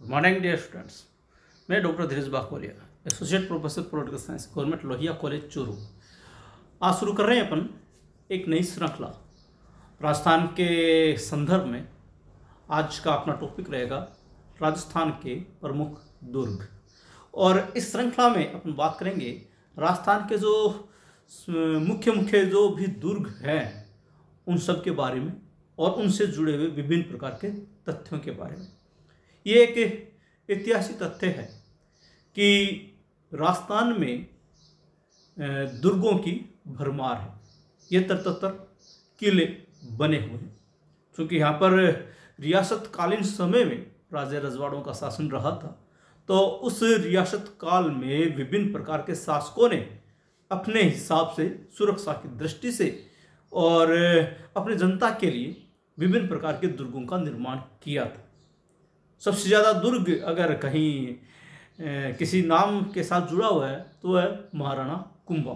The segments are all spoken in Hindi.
Good morning dear students. मैं doctor Dheeraj Bakolia, associate professor political science, government Lohia college Churu. आज शुरू कर रहे हैं अपन एक नई श्रृंखला राजस्थान के संदर्भ में। आज का अपना टॉपिक रहेगा राजस्थान के प्रमुख दुर्ग, और इस श्रृंखला में अपन बात करेंगे राजस्थान के जो मुख्य जो भी दुर्ग हैं उन सब के बारे में और उनसे जुड़े हुए विभिन्न प्रकार के तथ्यों के बारे में। ये एक ऐतिहासिक तथ्य है कि राजस्थान में दुर्गों की भरमार है। ये तरतर किले बने हुए हैं, क्योंकि यहाँ पर रियासत कालीन समय में राजा रजवाड़ों का शासन रहा था। तो उस रियासत काल में विभिन्न प्रकार के शासकों ने अपने हिसाब से सुरक्षा की दृष्टि से और अपने जनता के लिए विभिन्न प्रकार के दुर्गों का निर्माण किया था। सबसे ज़्यादा दुर्ग अगर कहीं किसी नाम के साथ जुड़ा हुआ है तो है महाराणा कुंभा।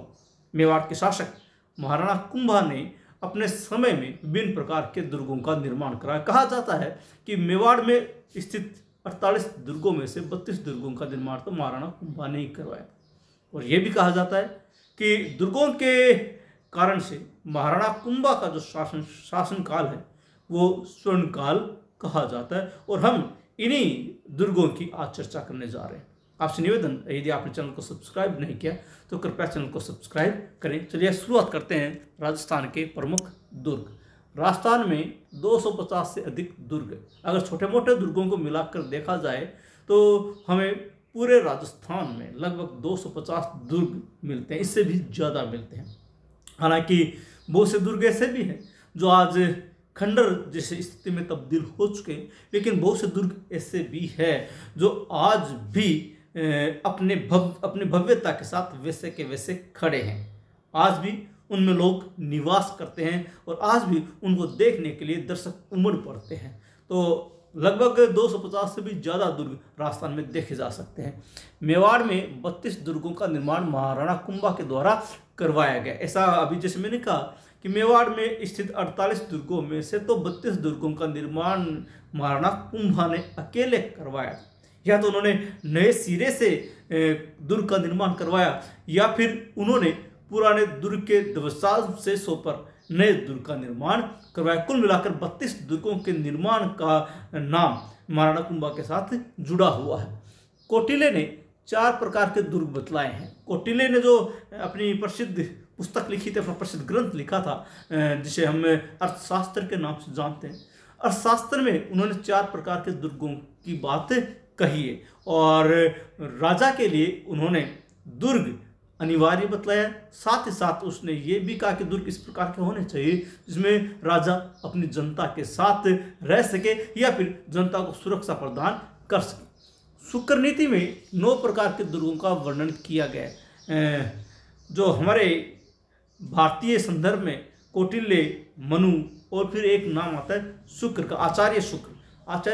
मेवाड़ के शासक महाराणा कुंभा ने अपने समय में विभिन्न प्रकार के दुर्गों का निर्माण कराया। कहा जाता है कि मेवाड़ में स्थित 48 दुर्गों में से 32 दुर्गों का निर्माण तो महाराणा कुंभा ने ही करवाया था। और यह भी कहा जाता है कि दुर्गों के कारण से महाराणा कुंभा का जो शासन काल है वो स्वर्ण काल कहा जाता है। और हम इन्हीं दुर्गों की आज चर्चा करने जा रहे हैं। आपसे निवेदन, यदि आपने चैनल को सब्सक्राइब नहीं किया तो कृपया चैनल को सब्सक्राइब करें। चलिए शुरुआत करते हैं राजस्थान के प्रमुख दुर्ग। राजस्थान में 250 से अधिक दुर्ग, अगर छोटे मोटे दुर्गों को मिलाकर देखा जाए तो हमें पूरे राजस्थान में लगभग 250 दुर्ग मिलते हैं, इससे भी ज़्यादा मिलते हैं। हालांकि बहुत से दुर्ग ऐसे भी हैं जो आज खंडर जैसे स्थिति में तब्दील हो चुके हैं, लेकिन बहुत से दुर्ग ऐसे भी हैं जो आज भी अपने भव्यता के साथ वैसे के वैसे खड़े हैं। आज भी उनमें लोग निवास करते हैं और आज भी उनको देखने के लिए दर्शक उमड़ पड़ते हैं। तो लगभग 250 से भी ज़्यादा दुर्ग राजस्थान में देखे जा सकते हैं। मेवाड़ में 32 दुर्गों का निर्माण महाराणा कुंभा के द्वारा करवाया गया। ऐसा अभी जैसे मैंने कहा कि मेवाड़ में स्थित 48 दुर्गों में से तो 32 दुर्गों का निर्माण महाराणा कुंभा ने अकेले करवाया। या तो उन्होंने नए सिरे से दुर्ग का निर्माण करवाया या फिर उन्होंने पुराने दुर्ग के ध्वंसावशेषों पर नए दुर्ग का निर्माण करवाया। कुल मिलाकर 32 दुर्गों के निर्माण का नाम महाराणा कुंभा के साथ जुड़ा हुआ है। कौटिल्य ने 4 प्रकार के दुर्ग बतलाए हैं। कौटिल्य ने जो अपनी प्रसिद्ध पुस्तक लिखी थी, अपना प्रसिद्ध ग्रंथ लिखा था जिसे हम अर्थशास्त्र के नाम से जानते हैं। अर्थशास्त्र में उन्होंने 4 प्रकार के दुर्गों की बात कही है और राजा के लिए उन्होंने दुर्ग अनिवार्य बतलाया। साथ ही साथ उसने ये भी कहा कि दुर्ग इस प्रकार के होने चाहिए जिसमें राजा अपनी जनता के साथ रह सके या फिर जनता को सुरक्षा प्रदान कर सके। शुक्र नीति में 9 प्रकार के दुर्गों का वर्णन किया गया है। जो हमारे भारतीय संदर्भ में कौटिल्य, मनु और फिर एक नाम आता है शुक्र का, आचार्य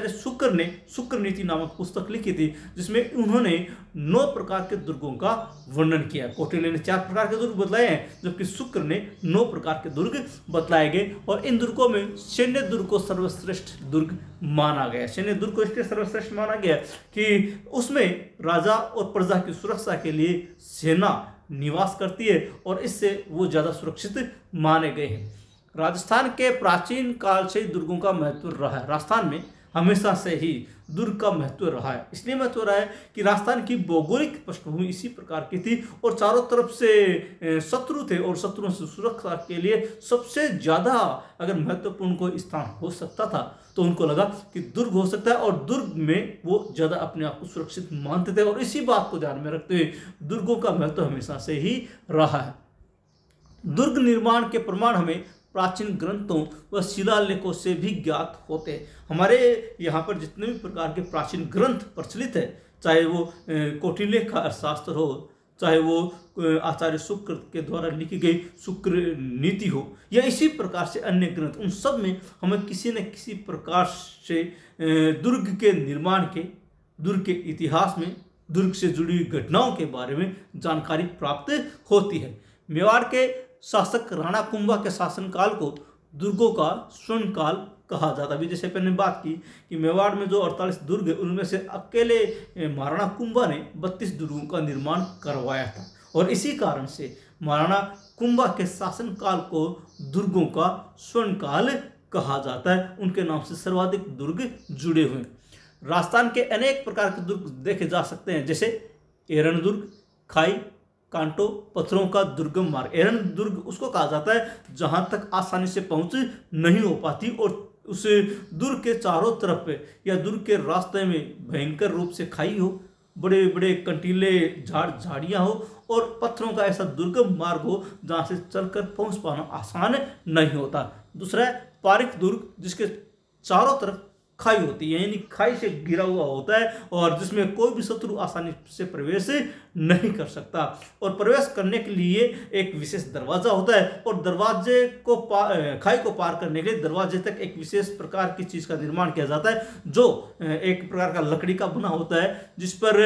शुक्र ने शुक्र नीति नामक पुस्तक लिखी थी जिसमें उन्होंने 9 प्रकार के दुर्गों का वर्णन किया। कौटिल्य ने 4 प्रकार के दुर्ग बतलाए हैं जबकि शुक्र ने 9 प्रकार के दुर्ग बतलाए गए। और इन दुर्गों में सैन्य दुर्ग को सर्वश्रेष्ठ दुर्ग माना गया। सैन्य दुर्ग को इसलिए सर्वश्रेष्ठ माना गया कि उसमें राजा और प्रजा की सुरक्षा के लिए सेना निवास करती है और इससे वो ज़्यादा सुरक्षित माने गए हैं। राजस्थान के प्राचीन काल से दुर्गों का महत्व रहा है। राजस्थान में हमेशा से ही दुर्ग का महत्व रहा है। इसलिए महत्व रहा है कि राजस्थान की भौगोलिक पृष्ठभूमि इसी प्रकार की थी और चारों तरफ से शत्रु थे और शत्रुओं से सुरक्षा के लिए सबसे ज़्यादा अगर महत्वपूर्ण कोई स्थान हो सकता था तो उनको लगा कि दुर्ग हो सकता है और दुर्ग में वो ज़्यादा अपने आप को सुरक्षित मानते थे। और इसी बात को ध्यान में रखते हुए दुर्गों का महत्व हमेशा से ही रहा है। दुर्ग निर्माण के प्रमाण हमें प्राचीन ग्रंथों व शिलालेखों से भी ज्ञात होते हैं। हमारे यहाँ पर जितने भी प्रकार के प्राचीन ग्रंथ प्रचलित है, चाहे वो कौटिल्य का अर्थशास्त्र हो, चाहे वो आचार्य शुक्र के द्वारा लिखी गई शुक्र नीति हो या इसी प्रकार से अन्य ग्रंथ, उन सब में हमें किसी न किसी प्रकार से दुर्ग के निर्माण के, दुर्ग के इतिहास में, दुर्ग से जुड़ी हुई घटनाओं के बारे में जानकारी प्राप्त होती है। मेवाड़ के शासक राणा कुंभा के शासनकाल को दुर्गों का स्वर्ण काल कहा जाता है। अभी जैसे मैंने बात की कि मेवाड़ में जो 48 दुर्ग है उनमें से अकेले महाराणा कुंभा ने 32 दुर्गों का निर्माण करवाया था, और इसी कारण से महाराणा कुंभा के शासनकाल को दुर्गों का स्वर्ण काल कहा जाता है। उनके नाम से सर्वाधिक दुर्ग जुड़े हुए हैं। राजस्थान के अनेक प्रकार के दुर्ग देखे जा सकते हैं, जैसे एरन दुर्ग, खाई, कांटो, पत्थरों का दुर्गम मार्ग। एरन दुर्ग उसको कहा जाता है जहां तक आसानी से पहुंच नहीं हो पाती और उस दुर्ग के चारों तरफ या दुर्ग के रास्ते में भयंकर रूप से खाई हो, बड़े बड़े कंटीले झाड़ियां हो और पत्थरों का ऐसा दुर्गम मार्ग हो जहां से चलकर पहुंच पाना आसान नहीं होता। दूसरा है पारिक दुर्ग, जिसके चारों तरफ खाई होती है, यानी खाई से घिरा हुआ होता है और जिसमें कोई भी शत्रु आसानी से प्रवेश नहीं कर सकता। और प्रवेश करने के लिए एक विशेष दरवाजा होता है और दरवाजे को खाई को पार करने के लिए दरवाजे तक एक विशेष प्रकार की चीज का निर्माण किया जाता है, जो एक प्रकार का लकड़ी का बना होता है, जिस पर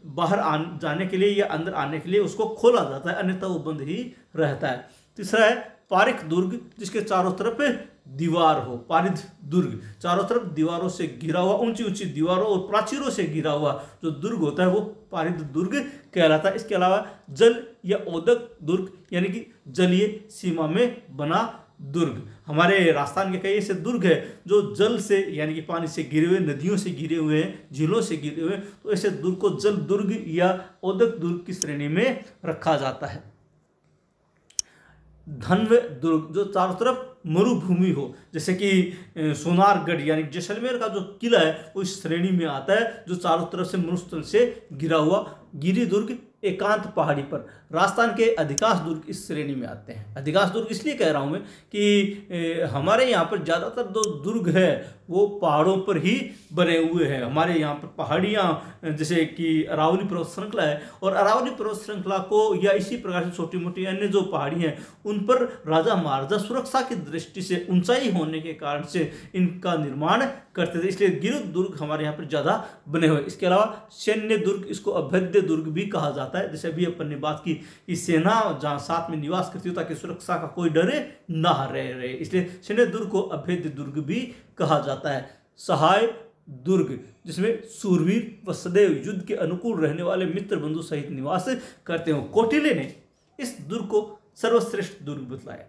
बाहर जाने के लिए या अंदर आने के लिए उसको खोला जाता है, अन्यथा वो बंद ही रहता है। तीसरा है पारिक दुर्ग, जिसके चारों तरफ दीवार हो। पारिद दुर्ग चारों तरफ दीवारों से घिरा हुआ, ऊंची ऊंची दीवारों और प्राचीरों से घिरा हुआ जो दुर्ग होता है वो पारिद दुर्ग कहलाता है। इसके अलावा जल या ओदक दुर्ग, यानी कि जलीय सीमा में बना दुर्ग। हमारे राजस्थान के कई ऐसे दुर्ग है जो जल से यानी कि पानी से घिरे हुए, नदियों से घिरे हुए हैं, झीलों से घिरे हुए, तो ऐसे दुर्ग को जल दुर्ग या ओदक दुर्ग की श्रेणी में रखा जाता है। धनव दुर्ग, जो चारों तरफ मरुभूमि हो, जैसे कि सोनारगढ़ यानी जैसलमेर का जो किला है वो इस श्रेणी में आता है, जो चारों तरफ से मरुस्थल से घिरा हुआ। गिरी दुर्ग एकांत पहाड़ी पर। राजस्थान के अधिकांश दुर्ग इस श्रेणी में आते हैं। अधिकांश दुर्ग इसलिए कह रहा हूं मैं कि हमारे यहाँ पर ज़्यादातर जो दुर्ग है वो पहाड़ों पर ही बने हुए हैं। हमारे यहाँ पर पहाड़ियाँ जैसे कि अरावली पर्वत श्रृंखला है, और अरावली पर्वत श्रृंखला को या इसी प्रकार से छोटी मोटी अन्य जो पहाड़ी हैं उन पर राजा महाराजा सुरक्षा की दृष्टि से ऊंचाई होने के कारण से इनका निर्माण करते थे, इसलिए गिर दुर्ग हमारे यहाँ पर ज़्यादा बने हुए। इसके अलावा सैन्य दुर्ग, इसको अभेद्य दुर्ग भी कहा जाता है। जैसे अभी अपन ने बात की कि सेना जहाँ साथ में निवास करती हो ताकि सुरक्षा का कोई डर ना रहे, इसलिए सैन्य दुर्ग को अभेद्य दुर्ग भी कहा जाता है। सहाय दुर्ग, जिसमें सूरवीर व सदैव युद्ध के अनुकूल रहने वाले मित्र बंधु सहित निवास करते हो। कौटिल्य ने इस दुर्ग को सर्वश्रेष्ठ दुर्ग बतलाया।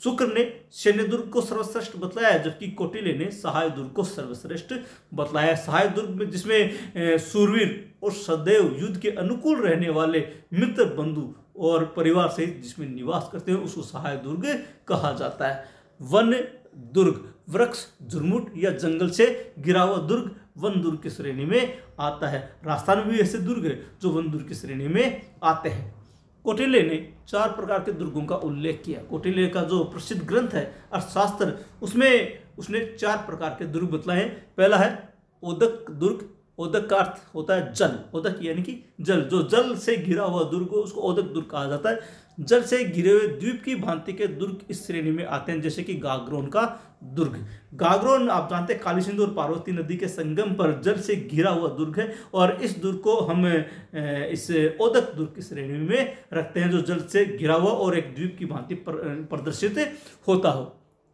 शुक्र ने सैन्य दुर्ग को सर्वश्रेष्ठ बतलाया, जबकि कौटिल्य ने सहाय दुर्ग को सर्वश्रेष्ठ बतलाया। सहाय दुर्ग में जिसमें सूरवीर और सदैव युद्ध के अनुकूल रहने वाले मित्र बंधु और परिवार सहित जिसमें निवास करते हैं उसको सहाय दुर्ग कहा जाता है। वन दुर्ग, वृक्ष, झुरमुट या जंगल से घिरा हुआ दुर्ग वन दुर्ग की श्रेणी में आता है। राजस्थान में भी ऐसे दुर्ग है जो वन दुर्ग की श्रेणी में आते हैं। कौटिल्य ने 4 प्रकार के दुर्गों का उल्लेख किया। कौटिल्य का जो प्रसिद्ध ग्रंथ है अर्थशास्त्र, उसमें उसने 4 प्रकार के दुर्ग बतलाए हैं। पहला है ओदक दुर्ग। ओदक का अर्थ होता है जल, ओदक यानी कि जल, जो जल से घिरा हुआ दुर्ग हो उसको ओदक दुर्ग कहा जाता है। जल से घिरे हुए द्वीप की भांति के दुर्ग इस श्रेणी में आते हैं, जैसे कि गागरोन का दुर्ग। गागरोन आप जानते हैं काली सिंधु और पार्वती नदी के संगम पर जल से घिरा हुआ दुर्ग है, और इस दुर्ग को हम इस ओदक दुर्ग की श्रेणी में रखते हैं, जो जल से घिरा हुआ और एक द्वीप की भांति प्रदर्शित होता हो।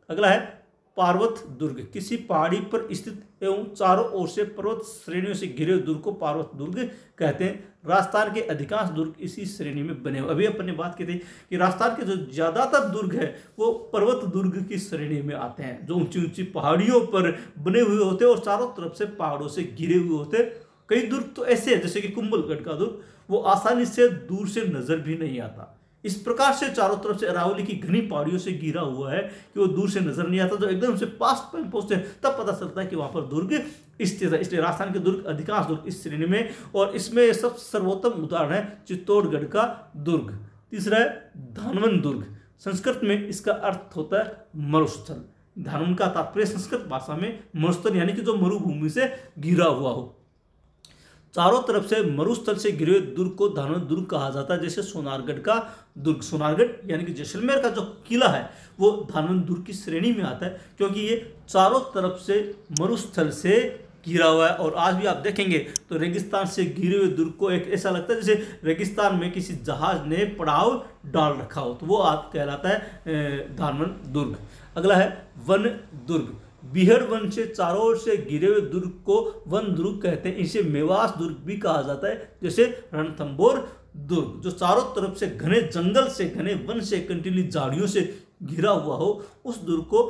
अगला है पार्वत दुर्ग, किसी पहाड़ी पर स्थित एवं चारों ओर से पर्वत श्रेणियों से घिरे दुर्ग को पार्वत दुर्ग कहते हैं। राजस्थान के अधिकांश दुर्ग इसी श्रेणी में बने हुए। अभी अपन ने बात की थी कि राजस्थान के जो ज्यादातर दुर्ग है वो पर्वत दुर्ग की श्रेणी में आते हैं, जो ऊंची ऊंची पहाड़ियों पर बने हुए होते हैं और चारों तरफ से पहाड़ों से घिरे हुए होते हैं। कई दुर्ग तो ऐसे हैं जैसे कि कुंभलगढ़ का दुर्ग, वो आसानी से दूर से नजर भी नहीं आता। इस प्रकार से चारों तरफ से अरावली की घनी पहाड़ियों से घिरा हुआ है कि वो दूर से नजर नहीं आता। जो एकदम से पास में पहुंचते हैं तब पता चलता है कि वहां पर दुर्ग स्थित है। इसलिए राजस्थान के दुर्ग अधिकांश दुर्ग इस श्रेणी में, और इसमें सबसे सर्वोत्तम उदाहरण है चित्तौड़गढ़ का दुर्ग। तीसरा है धानवन दुर्ग। संस्कृत में इसका अर्थ होता है मरुस्थल। धानवन का तात्पर्य संस्कृत भाषा में मरुस्थल यानी कि जो मरुभूमि से घिरा हुआ हो। चारों तरफ से मरुस्थल से घिरे हुए दुर्ग को धानवन दुर्ग कहा जाता है, जैसे सोनारगढ़ का दुर्ग। सोनारगढ़ यानी कि जैसलमेर का जो किला है वो धानवन दुर्ग की श्रेणी में आता है, क्योंकि ये चारों तरफ से मरुस्थल से घिरा हुआ है। और आज भी आप देखेंगे तो रेगिस्तान से घिरे हुए दुर्ग को एक ऐसा लगता है जैसे रेगिस्तान में किसी जहाज ने पड़ाव डाल रखा हो, तो वो आप कहलाता है धानवन दुर्ग। अगला है वन दुर्ग। बीहड़ वन से चारों ओर से घिरे हुए दुर्ग को वन दुर्ग कहते हैं। इसे मेवास दुर्ग भी कहा जाता है। जैसे रणथंभौर दुर्ग जो चारों तरफ से घने जंगल से, घने वन से, कंटीली झाड़ियों से घिरा हुआ हो, उस दुर्ग को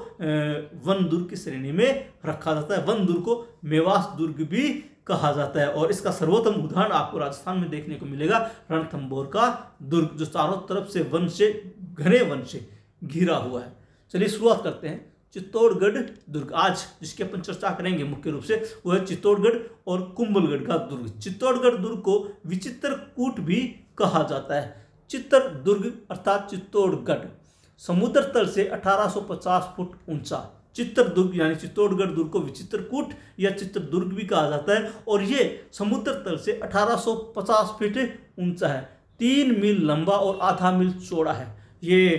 वन दुर्ग की श्रेणी में रखा जाता है। वन दुर्ग को मेवास दुर्ग भी कहा जाता है। और इसका सर्वोत्तम उदाहरण आपको राजस्थान में देखने को मिलेगा, रणथंभौर का दुर्ग जो चारों तरफ से वन से, घने वन से घिरा हुआ है। चलिए शुरुआत करते हैं। चित्तौड़गढ़ दुर्ग आज जिसकी अपन चर्चा करेंगे मुख्य रूप से वो है चित्तौड़गढ़ और कुंभलगढ़ का दुर्ग। चित्तौड़गढ़ दुर्ग को विचित्रकूट भी कहा जाता है। चित्तर दुर्ग अर्थात चित्तौड़गढ़ समुद्र तल से 1850 फुट ऊंचा। चित्रदुर्ग यानी चित्तौड़गढ़ दुर्ग को विचित्रकूट या चित्रदुर्ग भी कहा जाता है और ये समुद्र तल से 1850 फीट ऊंचा है, 3 मील लंबा और आधा मील चौड़ा है। ये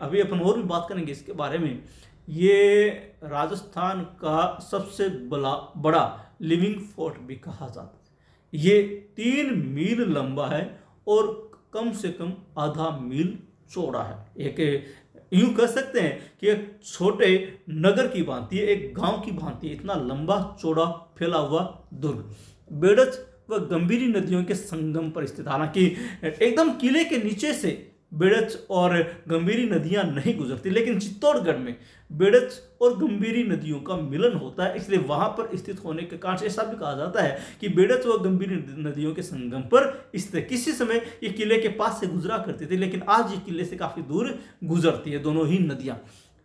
अभी अपन और भी बात करेंगे इसके बारे में। ये राजस्थान का सबसे बड़ा लिविंग फोर्ट भी कहा जाता है। ये 3 मील लंबा है और कम से कम आधा मील चौड़ा है। एक यूं कह सकते हैं कि एक छोटे नगर की भांति है, एक गांव की भांति इतना लंबा चौड़ा फैला हुआ दुर्ग। बेड़च व गंभीरी नदियों के संगम पर स्थित। हालांकि एकदम किले के नीचे से बेड़च और गंभीरी नदियां नहीं गुजरती, लेकिन चित्तौड़गढ़ में बेड़च और गंभीरी नदियों का मिलन होता है, इसलिए वहां पर स्थित होने के कारण ऐसा भी कहा जाता है कि बेड़च व गंभीरी नदियों के संगम पर स्थित। किसी समय ये किले के पास से गुजरा करती थी, लेकिन आज ये किले से काफी दूर गुजरती है दोनों ही नदियां।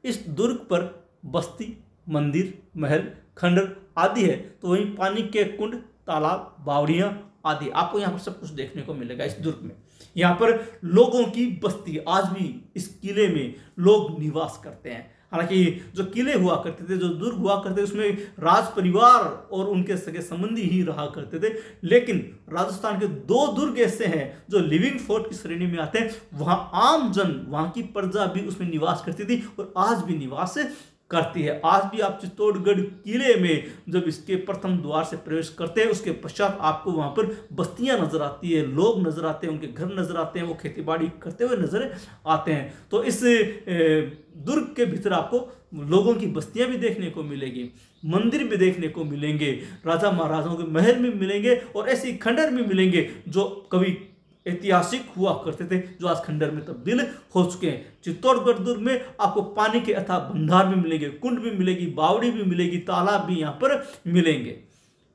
इस दुर्ग पर बस्ती, मंदिर, महल, खंडर आदि है, तो वहीं पानी के कुंड, तालाब, बावड़ियां आदि आपको यहाँ पर सब कुछ देखने को मिलेगा इस दुर्ग में। यहाँ पर लोगों की बस्ती, आज भी इस किले में लोग निवास करते हैं। हालांकि जो किले हुआ करते थे, जो दुर्ग हुआ करते थे, उसमें राज परिवार और उनके सगे संबंधी ही रहा करते थे। लेकिन राजस्थान के 2 दुर्ग ऐसे हैं जो लिविंग फोर्ट की श्रेणी में आते हैं। वहां आम जन, वहां की प्रजा भी उसमें निवास करती थी और आज भी निवास करती है। आज भी आप चित्तौड़गढ़ किले में जब इसके प्रथम द्वार से प्रवेश करते हैं, उसके पश्चात आपको वहां पर बस्तियां नजर आती है, लोग नजर आते हैं, उनके घर नजर आते हैं, वो खेतीबाड़ी करते हुए नजर आते हैं। तो इस दुर्ग के भीतर आपको लोगों की बस्तियां भी देखने को मिलेगी, मंदिर भी देखने को मिलेंगे, राजा महाराजाओं के महल भी मिलेंगे और ऐसे खंडर भी मिलेंगे जो कभी ऐतिहासिक हुआ करते थे, जो आज खंडर में तब्दील हो चुके हैं। चित्तौड़गढ़ दुर्ग में आपको पानी के अथाह भंडार भी मिलेंगे, कुंड भी मिलेगी, बावड़ी भी मिलेगी, तालाब भी यहाँ पर मिलेंगे।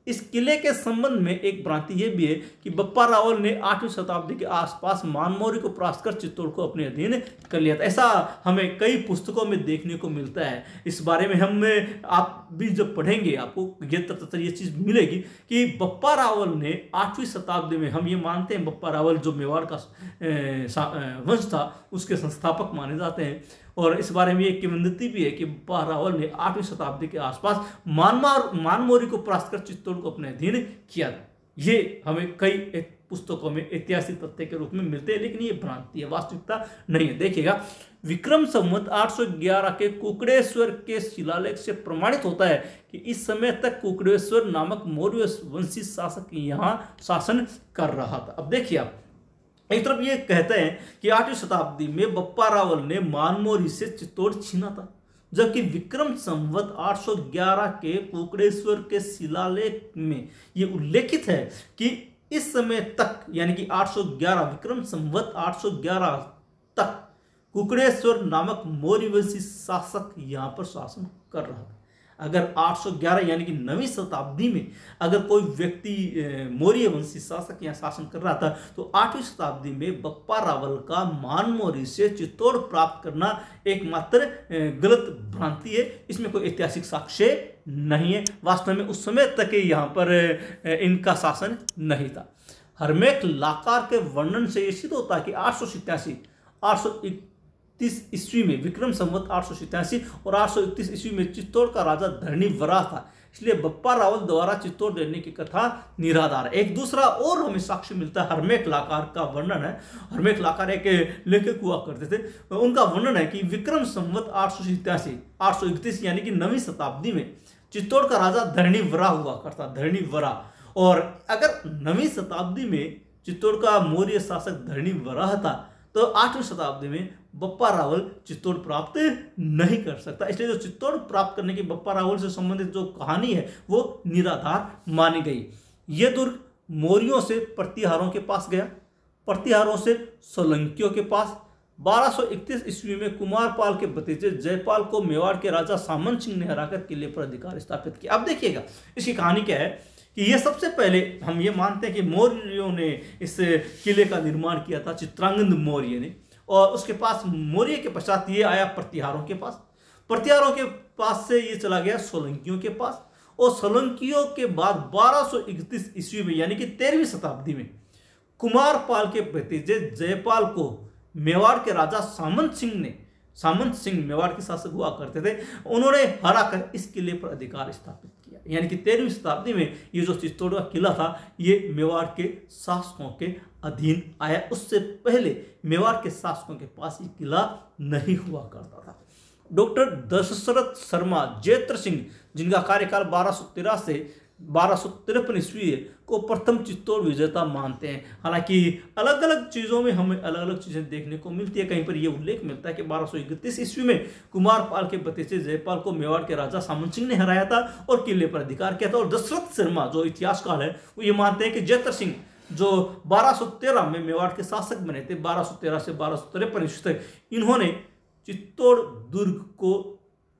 इस किले के संबंध में एक भ्रांति यह भी है कि बप्पा रावल ने 8वीं शताब्दी के आसपास मानमौरी को परास्त कर चित्तौड़ को अपने अधीन कर लिया था। ऐसा हमें कई पुस्तकों में देखने को मिलता है। इस बारे में हम आप भी जब पढ़ेंगे आपको ये चीज़ मिलेगी कि बप्पा रावल ने 8वीं शताब्दी में, हम ये मानते हैं बप्पा रावल जो मेवाड़ का वंश था उसके संस्थापक माने जाते हैं। और इस बारे में एक किंवदंती भी है कि बप्पा रावल ने 8वीं शताब्दी के आसपास मानमौरी को परास्त कर चित्तौड़ को अपने अधीन किया था। ये हमें कई पुस्तकों में ऐतिहासिक तथ्य के रूप में मिलते हैं, लेकिन ये भ्रांति है, वास्तविकता नहीं है। देखिएगा, विक्रम संवत 811 के कुकड़ेश्वर के शिलालेख से प्रमाणित होता है कि इस समय तक कुकड़ेश्वर नामक मौर्य वंशी शासक यहाँ शासन कर रहा था। अब देखिए आप, एक तरफ ये कहते हैं कि 8वीं शताब्दी में बप्पा रावल ने मानमौरी से चित्तौड़ छीना था, जबकि विक्रम संवत 811 के कुकड़ेश्वर के शिलालेख में ये उल्लेखित है कि इस समय तक, यानी कि 811 विक्रम संवत 811 तक कुकड़ेश्वर नामक मौर्य वंशी शासक यहाँ पर शासन कर रहा था। अगर 811 यानी कि 9वीं शताब्दी में अगर कोई व्यक्ति मौर्य वंशी शासक यहाँ शासन कर रहा था, तो 8वीं शताब्दी में बप्पा रावल का मानमौरी से चित्तौड़ प्राप्त करना एकमात्र गलत भ्रांति है। इसमें कोई ऐतिहासिक साक्ष्य नहीं है। वास्तव में उस समय तक यहाँ पर इनका शासन नहीं था। हरमेक लाकार के वर्णन से ये सिद्ध होता है कि 831 ईस्वी में, विक्रम संवत 887 और 831 ईस्वी में चित्तौड़ का राजा धरणी वरा था। इसलिए बप्पा रावल द्वारा चित्तौड़ लेने की कथा निराधार है। एक दूसरा और हमें साक्ष्य मिलता है, हरमेक लाकार का वर्णन है। हरमेक लाकार एक लेखक हुआ करते थे, उनका वर्णन है कि विक्रम संवत 831 यानी कि 9वीं शताब्दी में चित्तौड़ का राजा धरणी वरा हुआ करता, धरणी वरा। और अगर 9वीं शताब्दी में चित्तौड़ का मौर्य शासक धरणी वरा था, तो 8वीं शताब्दी में बप्पा रावल चित्तौड़ प्राप्त नहीं कर सकता। इसलिए जो चित्तौड़ प्राप्त करने की बप्पा रावल से संबंधित जो कहानी है वो निराधार मानी गई। ये दुर्ग मौर्यों से प्रतिहारों के पास गया, प्रतिहारों से सोलंकियों के पास। 1231 ईस्वी में कुमारपाल के भतीजे जयपाल को मेवाड़ के राजा सामंत सिंह ने हराकर किले पर अधिकार स्थापित किया। अब देखिएगा इसकी कहानी क्या है कि ये सबसे पहले हम ये मानते हैं कि मौर्यों ने इस किले का निर्माण किया था, चित्रांगद मौर्य ने, और उसके पास मौर्य के पश्चात ये आया प्रतिहारों के पास, प्रतिहारों के पास से ये चला गया सोलंकियों के पास, और सोलंकियों के बाद 1231 ईस्वी में यानी कि 13वीं शताब्दी में कुमारपाल के भतीजे जयपाल को मेवाड़ के राजा सामंत सिंह मेवाड़ के शासक हुआ करते थे, उन्होंने हराकर इस किले पर अधिकार स्थापित किया। यानी कि 13वीं शताब्दी में ये जो चित्तौड़ का किला था ये मेवाड़ के शासकों के अधीन आया। उससे पहले मेवाड़ के शासकों के पास ये किला नहीं हुआ करता था। डॉक्टर दशरथ शर्मा जैत्र सिंह, जिनका कार्यकाल 1213 से 1253 ईस्वी को प्रथम चित्तौड़ विजेता मानते हैं। हालांकि अलग अलग चीज़ों में हमें अलग अलग चीज़ें देखने को मिलती है। कहीं पर यह उल्लेख मिलता है कि 1231 ईस्वी में कुमारपाल के भतीजे जयपाल को मेवाड़ के राजा सामंत सिंह ने हराया था और किले पर अधिकार किया था। और दशरथ शर्मा जो इतिहासकार है वो ये मानते हैं कि जैत्र सिंह जो 1213 में मेवाड़ के शासक बने थे, 1213 से 1253 ईस्वी तक इन्होंने चित्तौड़ दुर्ग को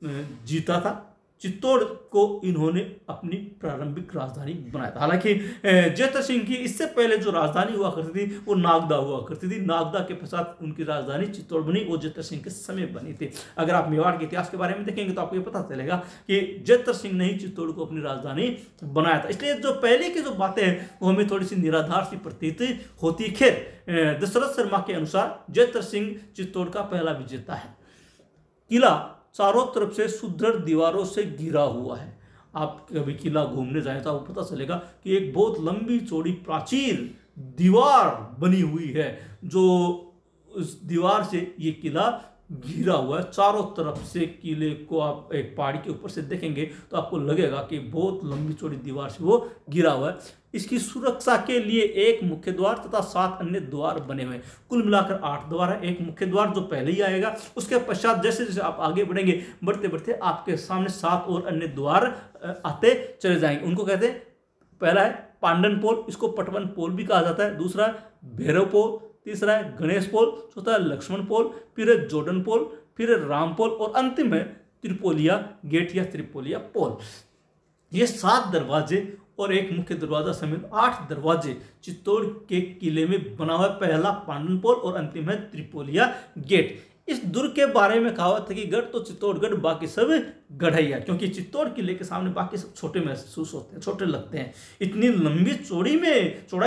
जीता था। चित्तौड़ को इन्होंने अपनी प्रारंभिक राजधानी बनाया था। हालांकि जैत्र सिंह की इससे पहले जो राजधानी हुआ करती थी वो नागदा हुआ करती थी। नागदा के पश्चात उनकी राजधानी चित्तौड़ बनी, वो जैत्र सिंह के समय बनी थी। अगर आप मेवाड़ के इतिहास के बारे में देखेंगे तो आपको ये पता चलेगा कि जैत्र सिंह ने ही चित्तौड़ को अपनी राजधानी बनाया था। इसलिए जो पहले की जो बातें हैं वो हमें थोड़ी सी निराधार सी प्रतीत होती। खैर, दशरथ शर्मा के अनुसार जैत्र सिंह चित्तौड़ का पहला विजेता है। किला चारों तरफ से सुदृढ़ दीवारों से घिरा हुआ है। आप कभी किला घूमने जाएं तो आपको पता चलेगा कि एक बहुत लंबी चौड़ी प्राचीर दीवार बनी हुई है, जो उस दीवार से ये किला घिरा हुआ है। चारों तरफ से किले को आप एक पहाड़ी के ऊपर से देखेंगे तो आपको लगेगा कि बहुत लंबी चौड़ी दीवार से वो घिरा हुआ है। इसकी सुरक्षा के लिए एक मुख्य द्वार तथा 7 अन्य द्वार बने हुए हैं। कुल मिलाकर 8 द्वार है। एक मुख्य द्वार जो पहले ही आएगा, उसके पश्चात जैसे जैसे आप आगे बढ़ेंगे, बढ़ते बढ़ते आपके सामने 7 और अन्य द्वार आते चले जाएंगे। उनको कहते हैं, पहला है पांडन पोल, इसको पटवन पोल भी कहा जाता है। दूसरा भैरव पोल, तीसरा है गणेश पोल, चौथा है लक्ष्मण पोल, फिर है जोडन पोल, फिर है राम पोल और अंतिम है त्रिपोलिया गेट या त्रिपोलिया पोल। ये 7 दरवाजे और एक मुख्य दरवाजा समेत 8 दरवाजे चित्तौड़ के किले में बना हुआ है। पहला पांडन पोल और अंतिम है त्रिपोलिया गेट। इस दुर्ग के बारे में कहावत है कि गढ़ तो चित्तौड़गढ़ बाकी सब गढ़ैया, क्योंकि चित्तौड़ किले के सामने बाकी सब छोटे महसूस होते हैं, छोटे लगते हैं। इतनी लंबी चौड़ाई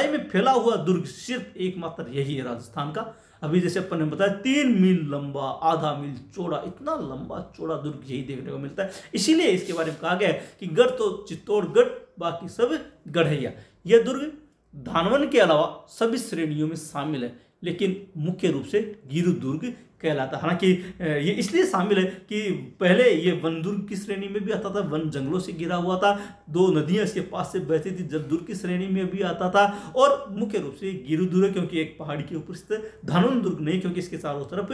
में फैला हुआ दुर्ग सिर्फ एकमात्र यही है राजस्थान का। अभी जैसे अपन ने बताया 3 मील लंबा, आधा मील चौड़ा, इतना लंबा चौड़ा दुर्ग यही देखने को मिलता है। इसीलिए इसके बारे में कहा गया है कि गढ़ तो चित्तौड़गढ़ बाकी सब गढ़ैया। यह दुर्ग धानवन के अलावा सभी श्रेणियों में शामिल है, लेकिन मुख्य रूप से गिरु दुर्ग कहलाता है। हालांकि ये इसलिए शामिल है कि पहले ये वन दुर्ग की श्रेणी में भी आता था, वन जंगलों से घिरा हुआ था, 2 नदियां इसके पास से बहती थी, जल दुर्ग की श्रेणी में भी आता था। और मुख्य रूप से गिरु दुर्ग क्योंकि एक पहाड़ी के ऊपर स्थित, धानवन दुर्ग नहीं क्योंकि इसके चारों तरफ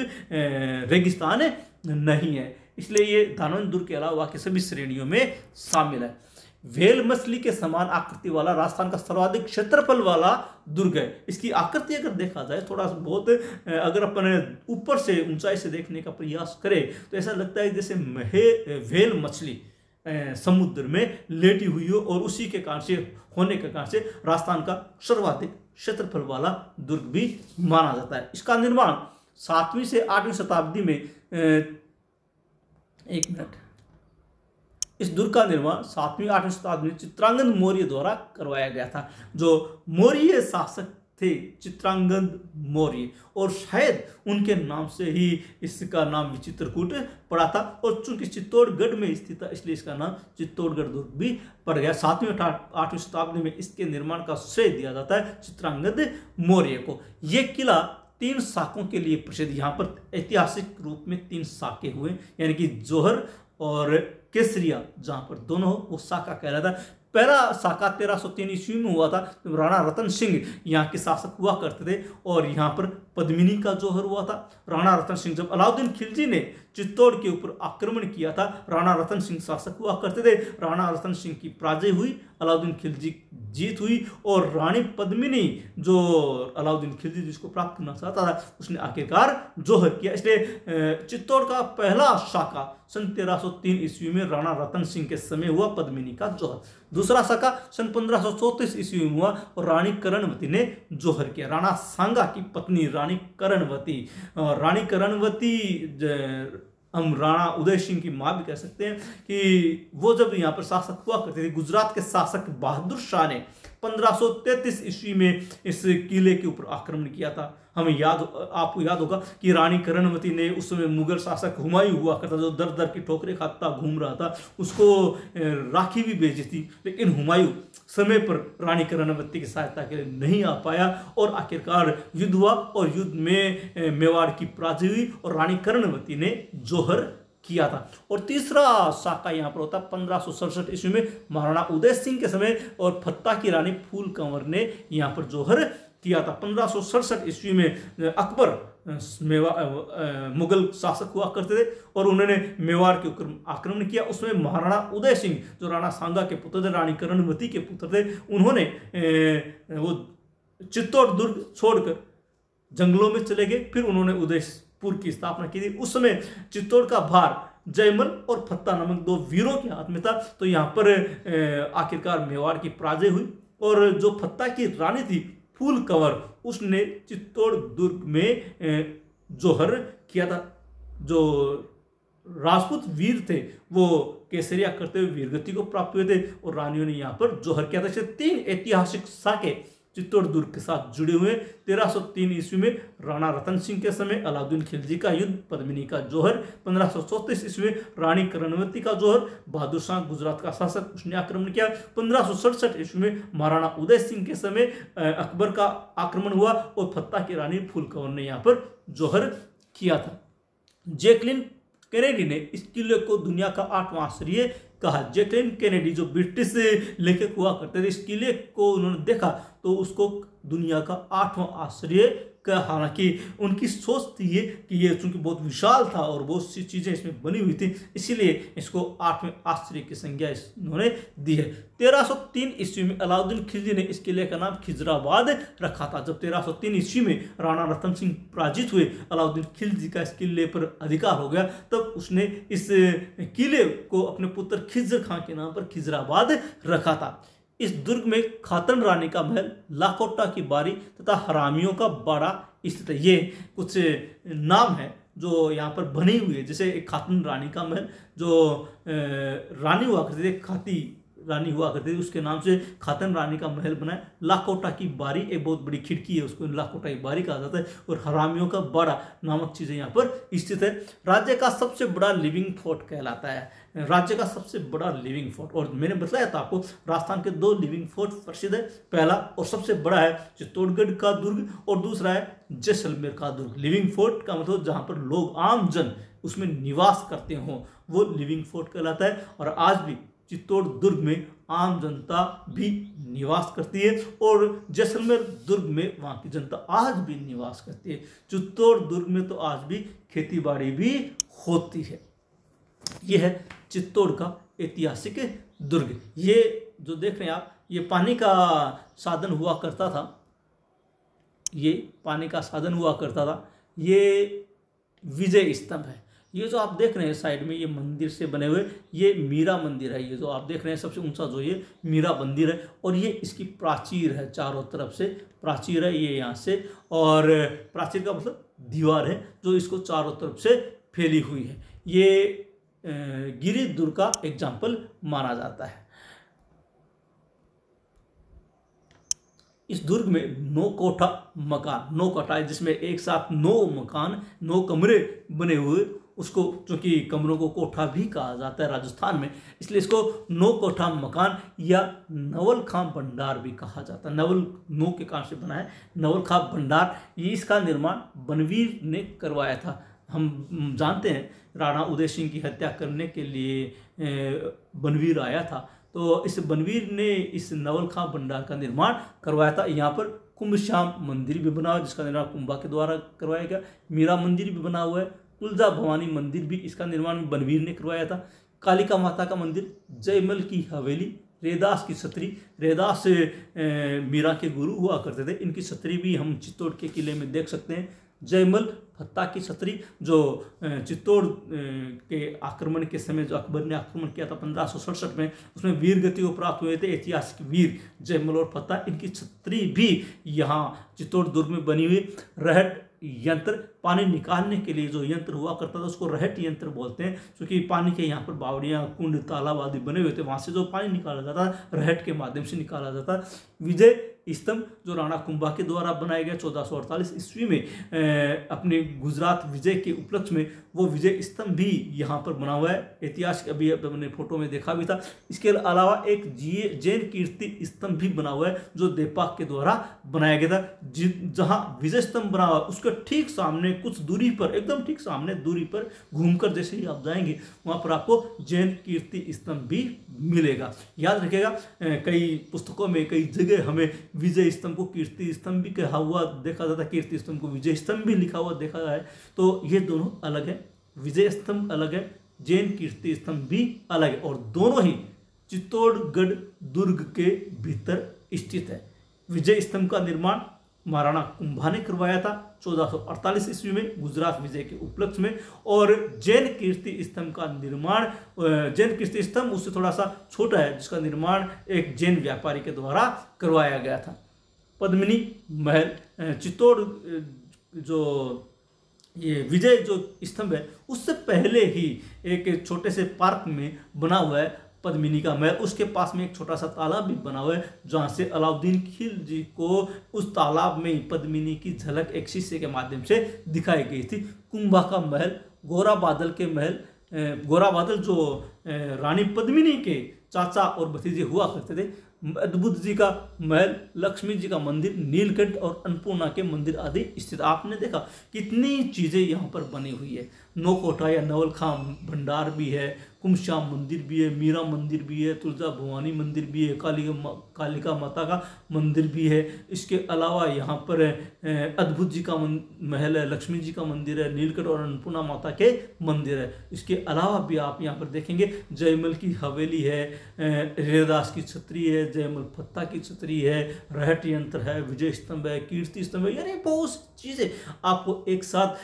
रेगिस्तान नहीं है, इसलिए ये धानवन दुर्ग के अलावा के सभी श्रेणियों में शामिल है। व्हेल मछली के समान आकृति वाला राजस्थान का सर्वाधिक क्षेत्रफल वाला दुर्ग है। इसकी आकृति अगर देखा जाए थोड़ा बहुत, अगर अपन ऊपर से ऊंचाई से देखने का प्रयास करें तो ऐसा लगता है जैसे व्हेल मछली समुद्र में लेटी हुई हो, और उसी के कारण से होने के कारण से राजस्थान का सर्वाधिक क्षेत्रफल वाला दुर्ग भी माना जाता है। इसका निर्माण 7वीं से 8वीं शताब्दी में इस दुर्ग का निर्माण 7वीं 8वीं शताब्दी में चित्रांगद मौर्य द्वारा करवाया गया था। जो मौर्य शासक थे चित्रांगद मौर्य, और शायद उनके नाम से ही इसका नाम विचित्रकूट पड़ा था। और चूंकि चित्तौड़गढ़ में स्थित था इसलिए इसका नाम चित्तौड़गढ़ दुर्ग भी पड़ गया। 7वीं 8वीं शताब्दी में इसके निर्माण का श्रेय दिया जाता है चित्रांगद मौर्य को। यह किला 3 शाखों के लिए प्रसिद्ध। यहाँ पर ऐतिहासिक रूप में 3 शाखे हुए, यानी कि जौहर और केसरिया, जहाँ पर दोनों हो वो शाखा कहलाता है। पहला साका 1303 ईस्वी में हुआ था, जब राणा रतन सिंह यहाँ के शासक हुआ करते थे और यहाँ पर पद्मिनी का जौहर हुआ था। राणा रतन सिंह, जब अलाउद्दीन खिलजी ने चित्तौड़ के ऊपर आक्रमण किया था, राणा रतन सिंह शासक हुआ करते थे। राणा रतन सिंह की पराजय हुई, अलाउद्दीन खिलजी जीत हुई और रानी पद्मिनी जो अलाउद्दीन खिलजी जिसको प्राप्त करना चाहता था, उसने आखिरकार जौहर किया। इसलिए चित्तौड़ का पहला शाका सन 1303 ईस्वी में राणा रतन सिंह के समय हुआ, पद्मिनी का जौहर। दूसरा शाका सन 1534 ईस्वी में हुआ और रानी कर्णवती ने जौहर किया। राणा सांगा की पत्नी रानी कर्णवती हम राणा उदय सिंह की मां भी कह सकते हैं कि वो जब यहाँ पर शासक हुआ करते थे, गुजरात के शासक बहादुर शाह ने 1533 ईस्वी में इस किले के ऊपर आक्रमण किया था। हमें आपको याद होगा कि रानी कर्णवती ने उस समय मुगल शासक हुमायूं हुआ करता, जो दर दर की ठोकरें खाता घूम रहा था, उसको राखी भी भेजी थी, लेकिन हुमायूं समय पर रानी कर्णवती की सहायता के लिए नहीं आ पाया और आखिरकार युद्ध हुआ और युद्ध में मेवाड़ की पराजय हुई और रानी कर्णवती ने जौहर किया था। और तीसरा शाका यहाँ पर होता 1567 ईस्वी में महाराणा उदय सिंह के समय और फत्ता की रानी फूल कंवर ने यहाँ पर जौहर किया था। 1567 ईस्वी में अकबर मुगल शासक हुआ करते थे और उन्होंने मेवाड़ के ऊपर आक्रमण किया। उसमें महाराणा उदय सिंह जो राणा सांगा के पुत्र थे, रानी कर्णवती के पुत्र थे, उन्होंने वो चित्तौड़ दुर्ग छोड़कर जंगलों में चले गए। फिर उन्होंने उदयपुर की स्थापना की थी। उस समय चित्तौड़ का भार जयमल और फत्ता नामक दो वीरों के हाथ में था, तो यहाँ पर आखिरकार मेवाड़ की पराजय हुई और जो फत्ता की रानी थी फूल कंवर, उसने चित्तौड़ दुर्ग में जौहर किया था। जो राजपूत वीर थे वो केसरिया करते हुए वीरगति को प्राप्त हुए थे और रानियों ने यहाँ पर जौहर किया था। इससे 3 ऐतिहासिक साके चित्तौड़ दुर्ग के साथ जुड़े हुए। 1303 ईस्वी में राणा रतन सिंह के समय अलाउद्दीन खिलजी का युद्ध, पद्मिनी का जौहर। 1534 ईस्वी में रानी कर्णवती का जौहर, बहादुर शाह गुजरात का शासक, उसने आक्रमण किया। 1567 ईस्वी में महाराणा उदय सिंह के समय अकबर का आक्रमण हुआ और फत्ता की रानी फूल कंवर ने यहाँ पर जौहर किया था। जैकलिन कैनेडी ने इस किले को दुनिया का 8वां आश्चर्य कहा। जैकलिन कैनेडी जो ब्रिटिश लेखक हुआ करते थे, इस किले को उन्होंने देखा तो उसको दुनिया का 8वां आश्चर्य कहा। हालांकि उनकी सोच थी ये कि ये चूंकि बहुत विशाल था और बहुत सी चीज़ें इसमें बनी हुई थी, इसीलिए इसको 8वें आश्चर्य की संज्ञा उन्होंने दी है। 1303 ईस्वी में अलाउद्दीन खिलजी ने इस किले का नाम खिजराबाद रखा था। जब 1303 ईस्वी में राणा रतन सिंह पराजित हुए, अलाउद्दीन खिलजी का इस किले पर अधिकार हो गया, तब उसने इस किले को अपने पुत्र खिज्र खां के नाम पर खिजराबाद रखा था। इस दुर्ग में खातन रानी का महल, लाखोटा की बारी तथा हरामियों का बाड़ा स्थित है। ये कुछ नाम है जो यहाँ पर बनी हुई है। जैसे एक खातन रानी का महल, जो रानी हुआ करती थी, खाती रानी हुआ करती थी, उसके नाम से खातन रानी का महल बना है। लाखोटा की बारी एक बहुत बड़ी खिड़की है, उसको लाखोटा की बारी कहा जाता है। और हरामियों का बाड़ा नामक चीज़ें यहाँ पर स्थित है। राज्य का सबसे बड़ा लिविंग फोर्ट कहलाता है, राज्य का सबसे बड़ा लिविंग फोर्ट। और मैंने बताया था आपको, राजस्थान के 2 लिविंग फोर्ट प्रसिद्ध है। पहला और सबसे बड़ा है चित्तौड़गढ़ का दुर्ग और दूसरा है जैसलमेर का दुर्ग। लिविंग फोर्ट का मतलब जहाँ पर लोग आम जन उसमें निवास करते हों, वो लिविंग फोर्ट कहलाता है। और आज भी चित्तौड़ दुर्ग में आम जनता भी निवास करती है और जैसलमेर दुर्ग में वहाँ की जनता आज भी निवास करती है। चित्तौड़ दुर्ग में तो आज भी खेती बाड़ी भी होती है। यह है चित्तौड़ का ऐतिहासिक दुर्ग। ये जो देख रहे हैं आप, ये पानी का साधन हुआ करता था, ये पानी का साधन हुआ करता था। ये विजय स्तंभ है। ये जो आप देख रहे हैं साइड में, ये मंदिर से बने हुए, ये मीरा मंदिर है। ये जो आप देख रहे हैं सबसे ऊंचा जो ये मीरा मंदिर है और ये इसकी प्राचीर है, चारों तरफ से प्राचीर है ये यहाँ से। और प्राचीर का मतलब दीवार है जो इसको चारों तरफ से फैली हुई है। ये गिरि दुर्ग का एग्जाम्पल माना जाता है। इस दुर्ग में 9 कोठा मकान, 9 कोठा जिसमें एक साथ 9 मकान, 9 कमरे बने हुए, उसको चूंकि कमरों को कोठा भी कहा जाता है राजस्थान में, इसलिए इसको 9 कोठा मकान या नवल खां भंडार भी कहा जाता है। नवल 9 के कारण से बना है, नवल खां भंडार। ये इसका निर्माण बनवीर ने करवाया था। हम जानते हैं राणा उदय सिंह की हत्या करने के लिए बनवीर आया था, तो इस बनवीर ने इस नवल खां भंडार का निर्माण करवाया था। यहाँ पर कुंभश्याम मंदिर भी बना हुआ जिसका निर्माण कुंभा के द्वारा करवाया गया। मीरा मंदिर भी बना हुआ है। तुलजा भवानी मंदिर भी इसका निर्माण बनवीर ने करवाया था। कालिका माता का मंदिर, जयमल की हवेली, रैदास की छतरी, रैदास मीरा के गुरु हुआ करते थे, इनकी छतरी भी हम चित्तौड़ के किले में देख सकते हैं। जयमल फत्ता की छतरी जो चित्तौड़ के आक्रमण के समय जो अकबर ने आक्रमण किया था 1567 में, उसमें वीर गति को प्राप्त हुए थे ऐतिहासिक वीर जयमल और फत्ता, इनकी छतरी भी यहाँ चित्तौड़ दुर्ग में बनी हुई। रहट यंत्र, पानी निकालने के लिए जो यंत्र हुआ करता था उसको रहट यंत्र बोलते हैं, क्योंकि पानी के यहाँ पर बावड़ियाँ, कुंड, तालाब आदि बने हुए थे, वहाँ से जो पानी निकाला जाता रहट के माध्यम से निकाला जाता। विजय स्तंभ जो राणा कुंभा के द्वारा बनाया गया 1448 ईस्वी में अपने गुजरात विजय के उपलक्ष्य में, वो विजय स्तंभ भी यहाँ पर बना हुआ है ऐतिहासिक, अभी मैंने फोटो में देखा भी था। इसके अलावा एक जैन कीर्ति स्तंभ भी बना हुआ है जो देपाक के द्वारा बनाया गया था। जहाँ विजय स्तंभ बना हुआ उसके ठीक सामने कुछ दूरी पर, एकदम ठीक सामने दूरी पर घूमकर जैसे ही आप जाएंगे वहाँ पर आपको जैन कीर्ति स्तंभ भी मिलेगा। याद रखिएगा, कई पुस्तकों में कई जगह हमें विजय स्तंभ को कीर्ति स्तंभ भी कहा हुआ देखा जाता है, कीर्ति स्तंभ को विजय स्तंभ भी लिखा हुआ देखा है। तो ये दोनों अलग है, विजय स्तंभ अलग है, जैन कीर्ति स्तंभ भी अलग है, और दोनों ही चित्तौड़गढ़ दुर्ग के भीतर स्थित है। विजय स्तंभ का निर्माण महाराणा कुंभा ने करवाया था 1448 ईस्वी में गुजरात विजय के उपलक्ष्य में, और जैन कीर्ति स्तंभ का निर्माण, जैन कीर्ति स्तंभ उससे थोड़ा सा छोटा है जिसका निर्माण एक जैन व्यापारी के द्वारा करवाया गया था। पद्मिनी महल, चित्तौड़ जो ये विजय जो स्तंभ है उससे पहले ही एक छोटे से पार्क में बना हुआ है पद्मिनी का महल। उसके पास में एक छोटा सा तालाब भी बना हुआ है जहाँ से अलाउद्दीन खिलजी को उस तालाब में पद्मिनी की झलक एक शीशे के माध्यम से दिखाई गई थी। कुंभा का महल, गोरा बादल के महल, गोरा बादल जो रानी पद्मिनी के चाचा और भतीजे हुआ करते थे। अद्भुत जी का महल, लक्ष्मी जी का मंदिर, नीलकंठ और अन्नपूर्णा के मंदिर आदि स्थित। आपने देखा कितनी चीज़ें यहाँ पर बनी हुई है। नौकोटा या नवल खां भंडार भी है, कुंभश्याम मंदिर भी है, मीरा मंदिर भी है, तुलजा भवानी मंदिर भी है, कालिका माता का मंदिर भी है। इसके अलावा यहाँ पर अद्भुत जी का महल है, लक्ष्मी जी का मंदिर है, नीलकंठ और अन्नपूर्णा माता के मंदिर है। इसके अलावा भी आप यहाँ पर देखेंगे जयमल की हवेली है, रैदास की छतरी है, जयमल फत्ता की छतरी है, रहट यंत्र है, विजय स्तंभ है, कीर्ति स्तंभ है, यानी बहुत चीज़ें आपको एक साथ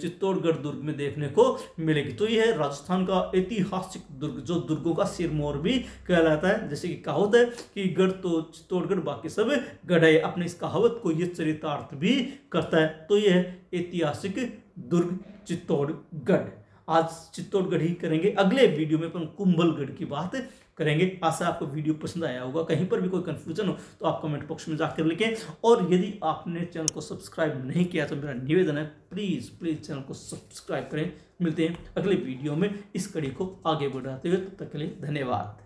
चित्तौड़गढ़ दुर्ग में देखने को मिलेगी। तो यह है राजस्थान का ऐतिहासिक दुर्ग जो दुर्गों का सिरमौर भी कहलाता है। जैसे कि कहावत है कि गढ़ तो चित्तौड़गढ़ बाकी सब गढ़ है, अपने इस कहावत को यह चरितार्थ भी करता है। तो यह है ऐतिहासिक दुर्ग चित्तौड़गढ़। आज चित्तौड़गढ़ ही करेंगे, अगले वीडियो में अपन कुंभलगढ़ की बात करेंगे। आशा आपको वीडियो पसंद आया होगा। कहीं पर भी कोई कंफ्यूजन हो तो आप कमेंट बॉक्स में जाकर लिखें, और यदि आपने चैनल को सब्सक्राइब नहीं किया तो मेरा निवेदन है प्लीज़ चैनल को सब्सक्राइब करें। मिलते हैं अगले वीडियो में इस कड़ी को आगे बढ़ाते हुए, तब तक के लिए धन्यवाद।